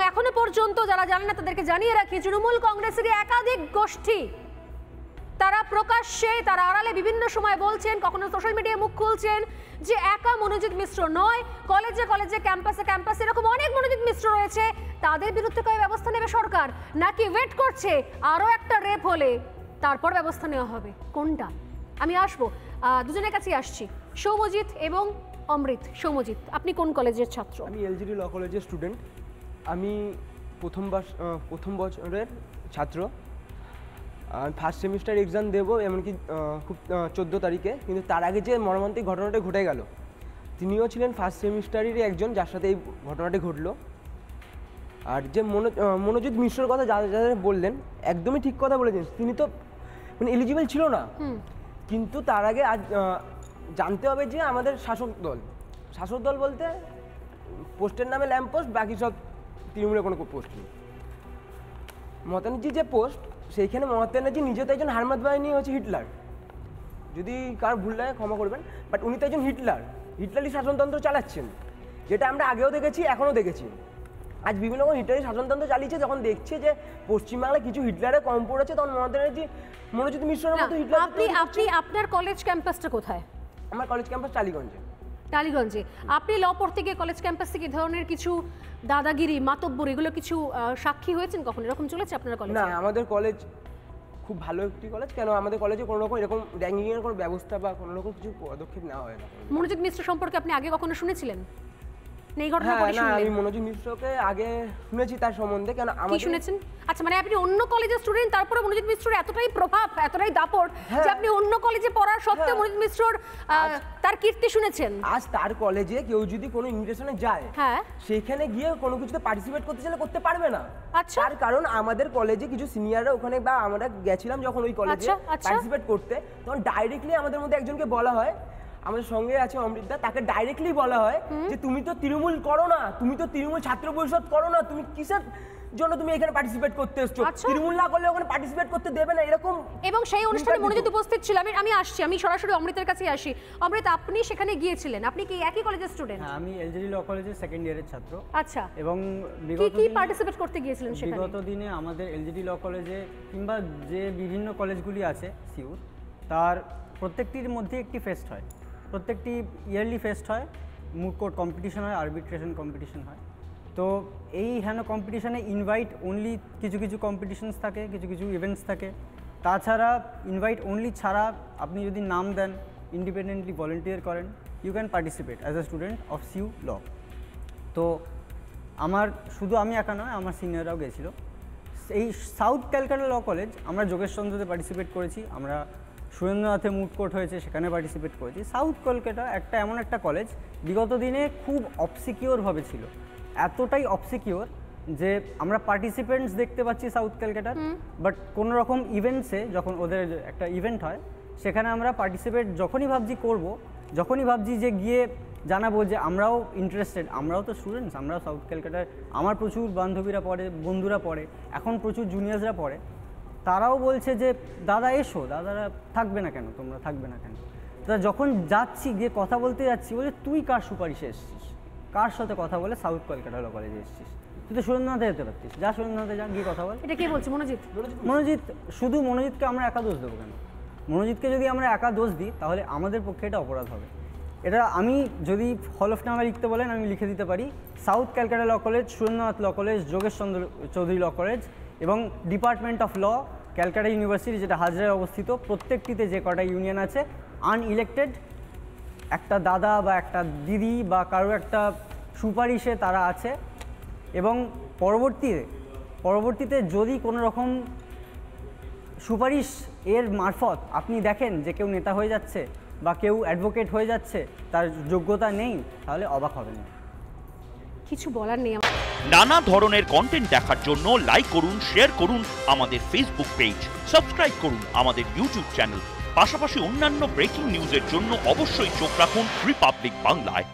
এখনো পর্যন্ত যারা জানেন না তাদেরকে জানিয়ে রাখি, তৃণমূল কংগ্রেসের একাধিক গোষ্ঠী তারা প্রকাশ্যে তারা আড়ালে বিভিন্ন সময় বলছেন, কখনো সোশ্যাল মিডিয়ায় মুখ খুলছেন যে একা মনোজিৎ মিশ্র নয়, কলেজে কলেজে ক্যাম্পাসে ক্যাম্পাসে এরকম অনেক মনোজিৎ মিশ্র রয়েছে, তাদের বিরুদ্ধে কী ব্যবস্থা নেবে সরকার, নাকি ওয়েট করছে আরও একটা রেপ হলে তারপর ব্যবস্থা নেওয়া হবে? কোনটা? আমি আসবো, দুজনের কাছেই আসছি, সৌম্যজিৎ এবং অমৃত। সৌম্যজিৎ, আপনি কোন কলেজের ছাত্র? আমি এলজিডি ল কলেজের স্টুডেন্ট। আমি প্রথম বছরের ছাত্র। ফার্স্ট সেমিস্টার এক্সাম দেবো এমনকি খুব 14 তারিখে, কিন্তু তার আগে যে মর্মান্তিক ঘটনাটা ঘটে গেল, তিনিও ছিলেন ফার্স্ট সেমিস্টারেরই একজন যার সাথে এই ঘটনাটি ঘটলো। আর যে মনোজিৎ মিশ্রর কথা যাদের বললেন, একদমই ঠিক কথা বলেছেন। তিনি তো মানে এলিজিবল ছিল না, কিন্তু তার আগে আজ জানতে হবে যে আমাদের শাসক দল বলতে পোস্টের নামে ল্যাম্প পোস্ট, বাকি সব তৃণমূলের কোনো পোস্ট নেই। মমতা ব্যানার্জি যে পোস্ট, সেইখানে মমতা ব্যানার্জি নিজে তো একজন হারমাত বাহিনী হচ্ছে হিটলার, যদি কার ভুল লাগে ক্ষমা করবেন, বাট উনি তো একজন হিটলারই শাসনতন্ত্র চালাচ্ছেন, যেটা আমরা আগেও দেখেছি এখনও দেখেছি। আজ বিভিন্ন রকম হিটলারই শাসনতন্ত্র চালিয়েছে, যখন দেখছে যে পশ্চিমবাংলায় কিছু হিটলারে কম পড়েছে, তখন মমতা ব্যানার্জি মনোজিৎ মিশ্রের মতো হিটলার। আপনি আপনার কলেজ ক্যাম্পাসটা কোথায়? আমার কলেজ ক্যাম্পাস টালিগঞ্জে। আপনি ল পড়তে গিয়ে কলেজ ক্যাম্পাস থেকে ধরনের কিছু দাদাগিরি, মাতব্বর, এগুলো কিছু সাক্ষী হয়েছেন কখন? এরকম চলেছে আপনার কলেজে? না, আমাদের কলেজ খুব ভালো একটি কলেজ। কেন আমাদের কলেজে কোনো রকম এরকম র্যাঙ্কিংয়ের কোনো ব্যবস্থা বা কোনো রকম কিছু পদক্ষেপ নেওয়া হয় না। মনোজিৎ মিশ্র সম্পর্কে আপনি আগে কখনো শুনেছিলেন? আমি মনোজিৎ মিশ্রকে আগে শুনেছি তার সম্বন্ধে। কেন কি শুনেছেন? আচ্ছা, মানে আপনি অন্য কলেজের স্টুডেন্ট, তারপরে মনোজিৎ মিশ্রের এতটাই প্রভাব, এতটাই দাপট যে আপনি অন্য কলেজে পড়ার সত্ত্বেও মনোজিৎ মিশ্রর তার কীর্তি শুনেছেন। আজ তার কলেজে কেউ যদি কোনো ইনভিটেশনে যায়, সেখানে গিয়ে কোনো কিছুতে পার্টিসিপেট করতে চাইলে করতে পারবে না। আচ্ছা, তার কারণ আমাদের কলেজে কিছু সিনিয়ররা ওখানে, বা আমরা গেছিলাম যখন ওই কলেজে পার্টিসিপেট করতে, তখন ডাইরেক্টলি আমাদের মধ্যে একজনকে বলা হয়, আমাদের সঙ্গে আছে অমৃতদা, তাকে ডাইরেক্টলি বলা হয় যে তুমি তো তৃণমূল করো না, তুমি তো তৃণমূল ছাত্র পরিষদ করো না, তুমি কিসের জন্য তুমি এখানে পার্টিসিপেট করতে এসছো? তৃণমূল না করলে ওখানে পার্টিসিপেট করতে দেবে না, এরকম। এবং সেই অনুষ্ঠানে মনোজিৎ উপস্থিত ছিল। আমি সরাসরি অমৃতের কাছে আসি। অমৃত, আপনি সেখানে গিয়েছিলেন, আপনি কি একই কলেজের স্টুডেন্ট? হ্যাঁ, আমি এলজিডি ল কলেজের সেকেন্ড ইয়ারের ছাত্র। আচ্ছা, এবং কি পার্টিসিপেট করতে গিয়েছিলেন সেখানে? বিগত দিনে আমাদের এলজিডি ল কলেজে কিংবা যে বিভিন্ন কলেজগুলি আছে সিউর, তার প্রত্যেকটির মধ্যে একটি ফেস্ট হয়, প্রত্যেকটি ইয়ারলি ফেস্ট হয়, মুড কোর্ট কম্পিটিশন হয়, আরবিট্রেশন কম্পিটিশন হয়। তো এই কম্পিটিশনে ইনভাইট অনলি কিছু কিছু কম্পিটিশনস থাকে, কিছু কিছু ইভেন্টস থাকে। তাছাড়া ইনভাইট অনলি ছাড়া আপনি যদি নাম দেন, ইন্ডিপেন্ডেন্টলি ভলেন্টিয়ার করেন, you can participate as a student of CU law. তো শুধু আমি একা নয়, আমার সিনিয়ররাও গেছিলো। এই সাউথ ক্যালকাটা ল কলেজ, আমরা যোগেশচন্দ্রতে পার্টিসিপেট করেছি, আমরা সুরেন্দ্রনাথে মুড কোর্ট হয়েছে সেখানে পার্টিসিপেট করেছি। সাউথ কলকাতা এমন একটা কলেজ বিগত দিনে খুব অবসিকিওরভাবে ছিল, এতটাই অবসিকিওর যে আমরা পার্টিসিপেন্টস দেখতে পাচ্ছি সাউথ ক্যালকাটার, বাট কোনো রকম ইভেন্টসে যখন ওদের একটা ইভেন্ট হয়, সেখানে আমরা পার্টিসিপেট যখনই ভাবছি করব, যখনই ভাবছি যে গিয়ে জানাবো যে আমরাও ইন্টারেস্টেড, আমরাও তো স্টুডেন্টস, আমরাও সাউথ ক্যালকাটার, আমার প্রচুর বান্ধবীরা পড়ে, বন্ধুরা পড়ে, এখন প্রচুর জুনিয়র্সরা পড়ে, তারাও বলছে যে দাদা এসো, দাদারা থাকবে না কেন, তোমরা থাকবে না কেন? তা যখন যাচ্ছি, গিয়ে কথা বলতে যাচ্ছি, বলে তুই কার সুপারিশে এসছিস, কার সাথে কথা বলে সাউথ কলকাতা ল কলেজে এসছিস? তুই তো সুরেন্দ্রনাথে যেতে পারতিস, যা সুরেন্দ্রনাথে যা, গিয়ে কথা বল। এটা কে বলছে? মনোজিৎ। শুধু মনোজিৎকে আমরা একা দোষ দেবো কেন? মনোজিৎকে যদি আমরা একা দোষ দিই তাহলে আমাদের পক্ষে এটা অপরাধ হবে। এটা আমি যদি হলফনামা লিখতে বলেন আমি লিখে দিতে পারি, South Calcutta Law College, Surendranath Law College, Jogeshchandra Chowdhury Law College এবং Department of Law, Calcutta University যেটা হাজরায় অবস্থিত, প্রত্যেকটিতে যে কটা ইউনিয়ন আছে আনইলেক্টেড, একটা দাদা বা একটা দিদি বা কারো একটা সুপারিশে তারা আছে। এবং পরবর্তীতে যদি কোনো রকম সুপারিশ এর মারফত আপনি দেখেন যে কেউ নেতা হয়ে যাচ্ছে বা কেউ অ্যাডভোকেট হয়ে যাচ্ছে, তার যোগ্যতা নেই, তাহলে অবাক হবেন না। কিছু বলার নেই। নানা ধরনের কন্টেন্ট দেখার জন্য লাইক করুন, শেয়ার করুন আমাদের ফেসবুক পেজ, সাবস্ক্রাইব করুন আমাদের ইউটিউব চ্যানেল। পাশাপাশি অন্যান্য ব্রেকিং নিউজের জন্য অবশ্যই চোখ রাখুন রিপাবলিক বাংলায়।